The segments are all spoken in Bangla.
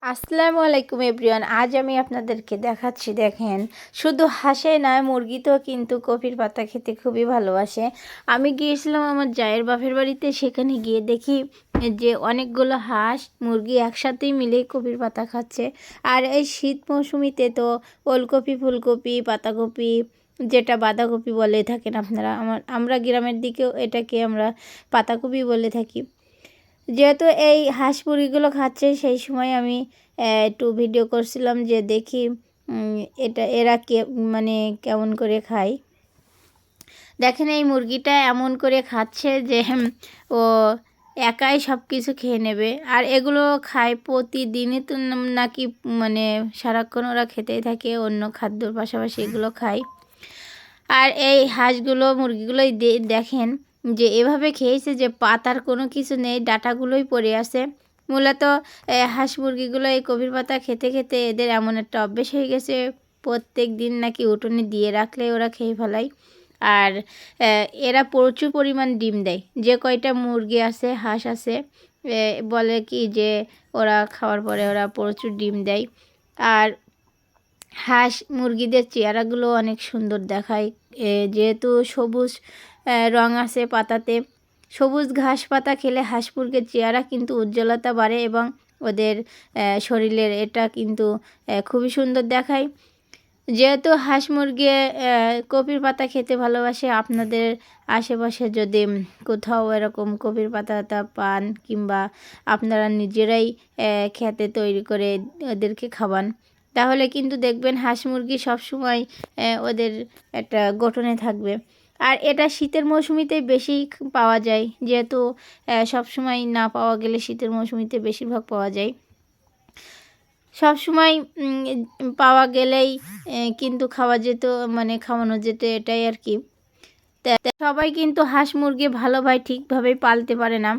আসসালামু আলাইকুম এভরিওয়ান। আজ আমি আপনাদেরকে দেখাচ্ছি, দেখেন, শুধু হাঁসে নয়, মুরগিতেও কিন্তু কপির পাতা খেতে খুবই ভালোবাসে। আমি গিয়েছিলাম আমার জায়ের বাপের বাড়িতে, সেখানে গিয়ে দেখি যে অনেকগুলো হাঁস মুরগি একসাথেই মিলে কপির পাতা খাচ্ছে। আর এই শীত মৌসুমিতে তো ওলকপি, ফুলকপি, পাতাকপি, যেটা বাঁধাকপি বলে থাকেন আপনারা, আমরা গ্রামের দিকেও এটাকে আমরা পাতাকপি বলে থাকি। যেহেতু এই হাঁস মুরগিগুলো খাচ্ছে, সেই সময় আমি একটু ভিডিও করছিলাম যে দেখি এরা মানে কেমন করে খায়। দেখেন এই মুরগিটা এমন করে খাচ্ছে যে ও একাই সব কিছু খেয়ে নেবে। আর এগুলো খায় প্রতিদিনই তো নাকি, মানে সারাক্ষণ ওরা খেতেই থাকে, অন্য খাদ্যর পাশাপাশি এগুলো খায়। আর এই হাঁসগুলো মুরগিগুলোই দেখেন যে এভাবে খেয়েছে যে পাতার কোনো কিছু নেই, ডাঁটাগুলোই পড়ে আছে। মূলত হাঁস মুরগিগুলো এই কপির পাতা খেতে খেতে এদের এমন একটা অভ্যেস হয়ে গেছে, প্রত্যেক দিন নাকি উঠোনে দিয়ে রাখলে ওরা খেয়ে ফেলায়। আর এরা প্রচুর পরিমাণ ডিম দেয়। যে কয়টা মুরগি আছে, হাঁস আছে, বলে কি যে ওরা খাওয়ার পরে ওরা প্রচুর ডিম দেয়। আর হাঁস মুরগিদের চেহারাগুলো অনেক সুন্দর দেখায়, যেহেতু সবুজ রং আছে পাতাতে। সবুজ ঘাস পাতা খেলে হাঁস মুরগির চেহারা কিন্তু উজ্জ্বলতা বাড়ে এবং ওদের শরীরের এটা কিন্তু খুবই সুন্দর দেখায়। যেহেতু হাঁস মুরগি কপির পাতা খেতে ভালোবাসে, আপনাদের আশেপাশে যদি কোথাও এরকম কপির পাতা পান, কিংবা আপনারা নিজেরাই খেতে তৈরি করে ওদেরকে খাওয়ান, তাহলে কিন্তু দেখবেন হাঁস মুরগি সবসময় ওদের একটা গঠনে থাকবে। আর এটা শীতের মৌসুমিতেই বেশি পাওয়া যায়, যেহেতু সবসময় না পাওয়া গেলে শীতের মৌসুমিতে বেশিরভাগ পাওয়া যায়। সব সময় পাওয়া গেলেই কিন্তু খাওয়া যেত, মানে খাওয়ানো যেত, এটাই আর কি। সবাই কিন্তু হাঁস মুরগি ভালোভাবে ঠিকভাবে পালতে পারে না।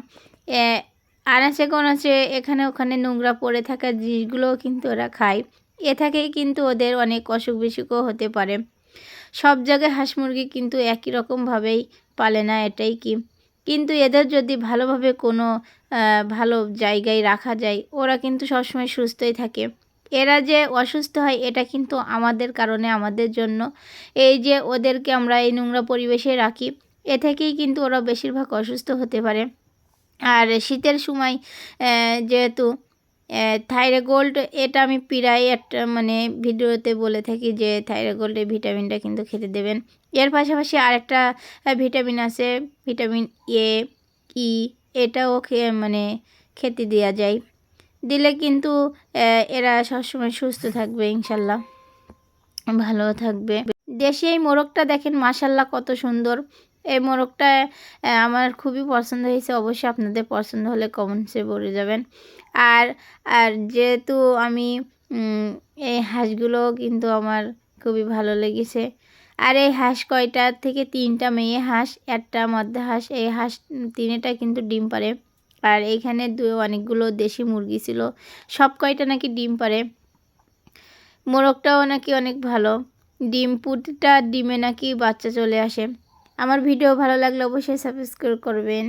আনাচে কোনাচে এখানে ওখানে নোংরা পড়ে থাকা জিনিসগুলোও কিন্তু ওরা খায়। এ থেকেই কিন্তু ওদের অনেক অসুখ বিসুখও হতে পারে। সব জায়গায় হাঁস মুরগি কিন্তু একই রকমভাবেই পালে না, এটাই কি। কিন্তু এদের যদি ভালোভাবে কোনো ভালো জায়গায় রাখা যায়, ওরা কিন্তু সবসময় সুস্থই থাকে। এরা যে অসুস্থ হয় এটা কিন্তু আমাদের কারণে, আমাদের জন্য। এই যে ওদেরকে আমরা এই নোংরা পরিবেশে রাখি, এ থেকেই কিন্তু ওরা বেশিরভাগ অসুস্থ হতে পারে। আর শীতের সময় যেহেতু থাইরোগোল্ড, এটা আমি প্রায় একটা মানে ভিডিওতে বলে থাকি যে থাইরোগোল্ডের ভিটামিনটা কিন্তু খেতে দেবেন। এর পাশাপাশি আরেকটা ভিটামিন আছে, ভিটামিন ই, এটাও মানে খেতে দেওয়া যায়। দিলে কিন্তু এরা সবসময় সুস্থ থাকবে, ইনশাল্লাহ ভালো থাকবে। দেশি এই মোরগটা দেখেন, মাশাল্লাহ কত সুন্দর। এই মোরগটা আমার খুবই পছন্দ হয়েছে। অবশ্যই আপনাদের পছন্দ হলে কমেন্টসে বলে যাবেন। আর আর যেহেতু আমি এই হাঁসগুলো কিন্তু আমার খুবই ভালো লেগেছে। আর এই হাঁস কয়টা থেকে 3টা মেয়ে হাঁস, একটা মধ্যে হাঁস। এই হাঁস 3টা কিন্তু ডিম পারে। আর এইখানে অনেকগুলো দেশি মুরগি ছিল, সব কয়টা নাকি ডিম পারে। মোরগটাও নাকি অনেক ভালো, প্রতিটা ডিমে নাকি বাচ্চা চলে আসে। আমার ভিডিও ভালো লাগলে অবশ্যই সাবস্ক্রাইব করবেন।